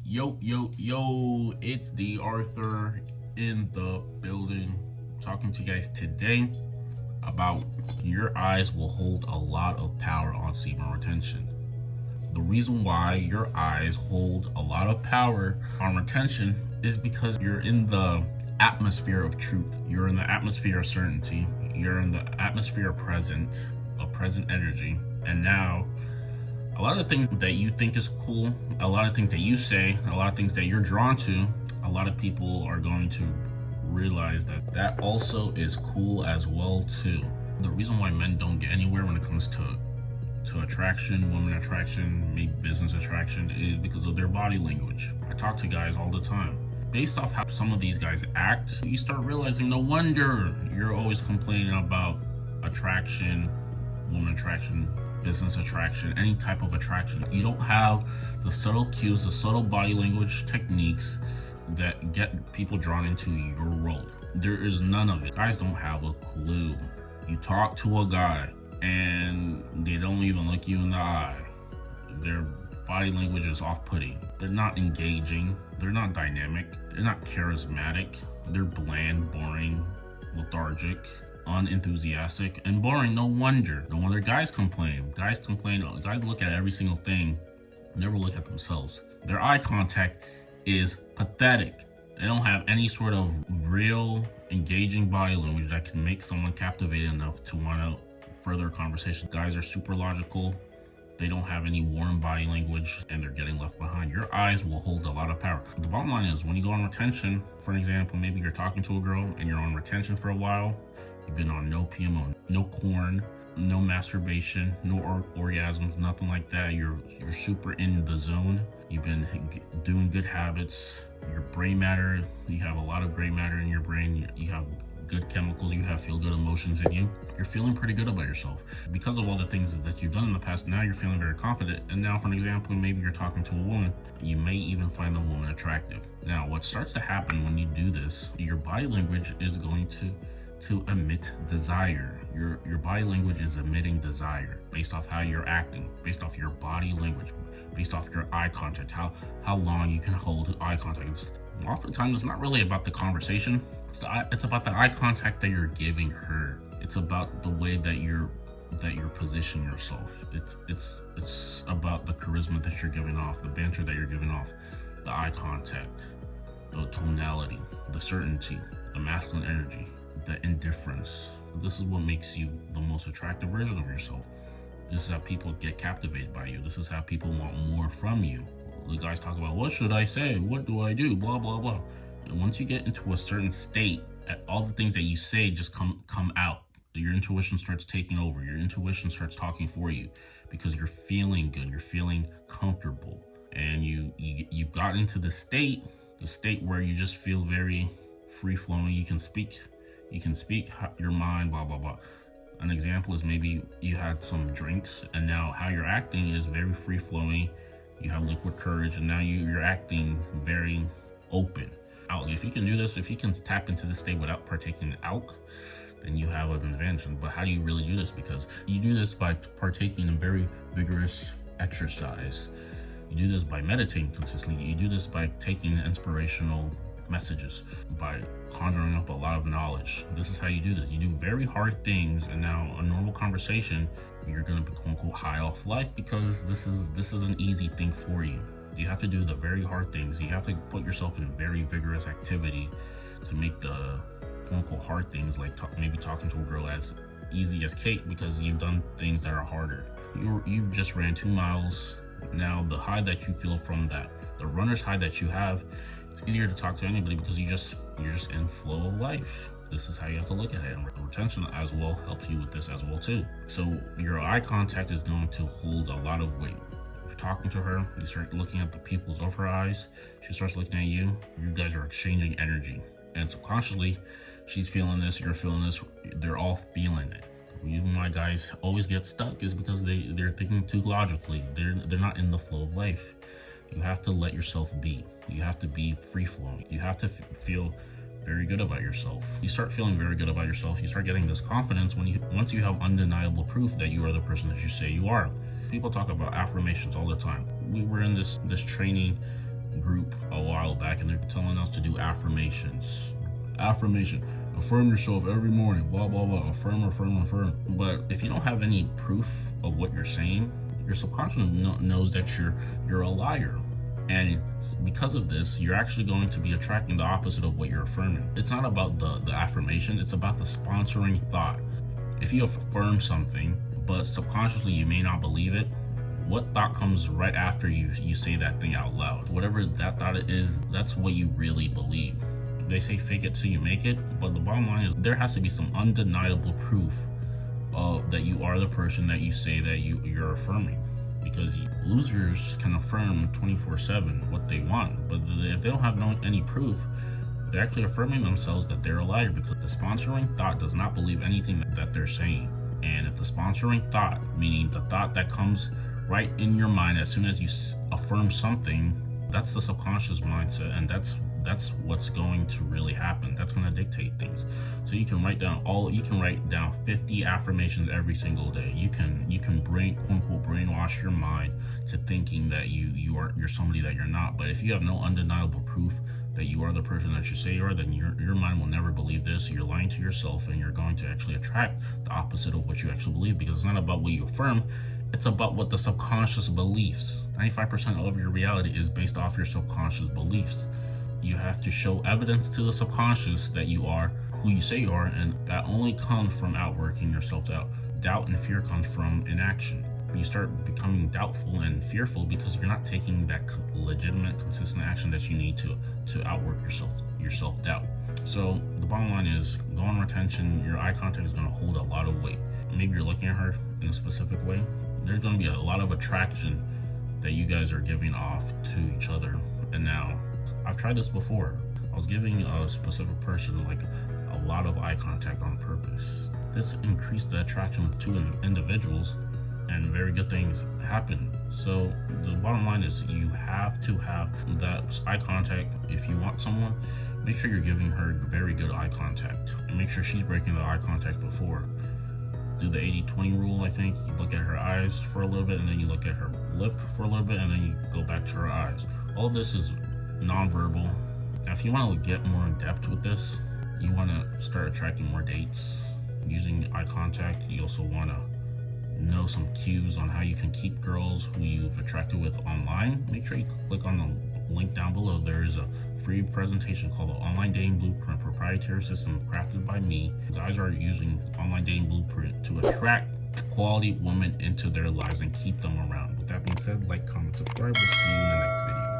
Yo, it's D.Arthur in the building, talking to you guys today about your eyes will hold a lot of power on semen retention. The reason why your eyes hold a lot of power on retention is because you're in the atmosphere of truth. You're in the atmosphere of certainty. You're in the atmosphere of present energy. And now a lot of things that you think is cool, a lot of things that you say, a lot of things that you're drawn to, a lot of people are going to realize that also is cool as well too. The reason why men don't get anywhere when it comes to attraction, woman attraction, maybe business attraction, is because of their body language. I talk to guys all the time. Based off how some of these guys act, you start realizing no wonder you're always complaining about attraction, woman attraction, business attraction, any type of attraction. You don't have the subtle cues, the subtle body language techniques that get people drawn into your world. There is none of it. Guys don't have a clue. You talk to a guy and they don't even look you in the eye. Their body language is off-putting. They're not engaging. They're not dynamic. They're not charismatic. They're bland, boring, lethargic, unenthusiastic, and boring. No wonder guys complain. Guys look at every single thing, never look at themselves. Their eye contact is pathetic. They don't have any sort of real engaging body language that can make someone captivated enough to want to further conversation. Guys are super logical. They don't have any warm body language and they're getting left behind. Your eyes will hold a lot of power. The bottom line is, when you go on retention, for an example, maybe you're talking to a girl and you're on retention for a while. You've been on no PMO, no corn, no masturbation, no orgasms, nothing like that. You're super in the zone. You've been doing good habits. Your brain matter, you have a lot of gray matter in your brain. You have good chemicals, you have feel good emotions in you. You're feeling pretty good about yourself. Because of all the things that you've done in the past, now you're feeling very confident. And now, for an example, maybe you're talking to a woman. You may even find the woman attractive. Now, what starts to happen when you do this, your body language is going to emit desire. Your body language is emitting desire based off how you're acting, based off your body language, based off your eye contact, how long you can hold eye contact. Oftentimes it's not really about the conversation. It's about the eye contact that you're giving her. It's about the way that you're positioning yourself. It's about the charisma that you're giving off, the banter that you're giving off, the eye contact, the tonality, the certainty, the masculine energy, the indifference. This is what makes you the most attractive version of yourself. This is how people get captivated by you. This is how people want more from you. The guys talk about, what should I say? What do I do? Blah, blah, blah. And once you get into a certain state, all the things that you say just come out. Your intuition starts taking over. Your intuition starts talking for you because you're feeling good. You're feeling comfortable. And you've gotten into the state where you just feel very free-flowing. You can speak your mind, blah, blah, blah. An example is maybe you had some drinks and now how you're acting is very free-flowing. You have liquid courage and now you're acting very open. If you can do this, if you can tap into this state without partaking in alcohol, then you have an advantage. But how do you really do this? Because you do this by partaking in very vigorous exercise. You do this by meditating consistently. You do this by taking inspirational messages, by conjuring up a lot of knowledge. This is how you do this. You do very hard things, and now a normal conversation, you're going to be quote unquote high off life because this is an easy thing for you. You have to do the very hard things. You have to put yourself in very vigorous activity to make the quote unquote hard things, like maybe talking to a girl, as easy as cake, because you've done things that are harder. You just ran 2 miles. Now the high that you feel from that, the runner's high that you have, it's easier to talk to anybody because you're just in flow of life. This is how you have to look at it. And retention as well helps you with this as well too. So your eye contact is going to hold a lot of weight. If you're talking to her, you start looking at the pupils of her eyes. She starts looking at you. You guys are exchanging energy. And subconsciously, she's feeling this, you're feeling this. They're all feeling it. The reason why guys always get stuck is because they're thinking too logically. They're not in the flow of life. You have to let yourself be. You have to be free-flowing. You have to feel very good about yourself. You start feeling very good about yourself. You start getting this confidence once you have undeniable proof that you are the person that you say you are. People talk about affirmations all the time. We were in this training group telling us to do affirmations. Affirmation. Affirm yourself every morning, blah, blah, blah. Affirm, affirm, affirm. But if you don't have any proof of what you're saying, your subconscious knows that you're a liar. And because of this, you're actually going to be attracting the opposite of what you're affirming. It's not about the affirmation, it's about the sponsoring thought. If you affirm something, but subconsciously you may not believe it, what thought comes right after you say that thing out loud? Whatever that thought is, that's what you really believe. They say fake it till you make it, but the bottom line is there has to be some undeniable proof that you are the person that you say that you're affirming. Because losers can affirm 24/7 what they want, but if they don't have any proof, they're actually affirming themselves that they're a liar, because the sponsoring thought does not believe anything that they're saying. And if the sponsoring thought, meaning the thought that comes right in your mind as soon as you affirm something, that's the subconscious mindset, and that's what's going to really happen. That's going to dictate things. So you can write down 50 affirmations every single day. You can quote unquote brainwash your mind to thinking that you're somebody that you're not. But if you have no undeniable proof that you are the person that you say you are, then your mind will never believe this. You're lying to yourself, and you're going to actually attract the opposite of what you actually believe, because it's not about what you affirm, it's about what the subconscious believes. 95% of your reality is based off your subconscious beliefs. You have to show evidence to the subconscious that you are who you say you are, and that only comes from outworking your self-doubt. Doubt and fear comes from inaction. You start becoming doubtful and fearful because you're not taking that legitimate, consistent action that you need to outwork your self-doubt. So the bottom line is, go on retention. Your eye contact is going to hold a lot of weight. Maybe you're looking at her in a specific way. There's going to be a lot of attraction that you guys are giving off to each other. And now, I've tried this before. I was giving a specific person like a lot of eye contact on purpose. This increased the attraction of two individuals, and very good things happen. So the bottom line is, you have to have that eye contact. If you want someone, make sure you're giving her very good eye contact, and make sure she's breaking the eye contact before. Do the 80-20 rule, I think. You look at her eyes for a little bit, and then you look at her lip for a little bit, and then you go back to her eyes. All this is nonverbal. Now, if you want to get more in depth with this, you want to start attracting more dates using eye contact. You also want to know some cues on how you can keep girls who you've attracted with online. Make sure you click on the link down below. There is a free presentation called the Online Dating Blueprint, proprietary system crafted by me. Guys are using Online Dating Blueprint to attract quality women into their lives and keep them around. With that being said, like, comment, subscribe. We'll see you in the next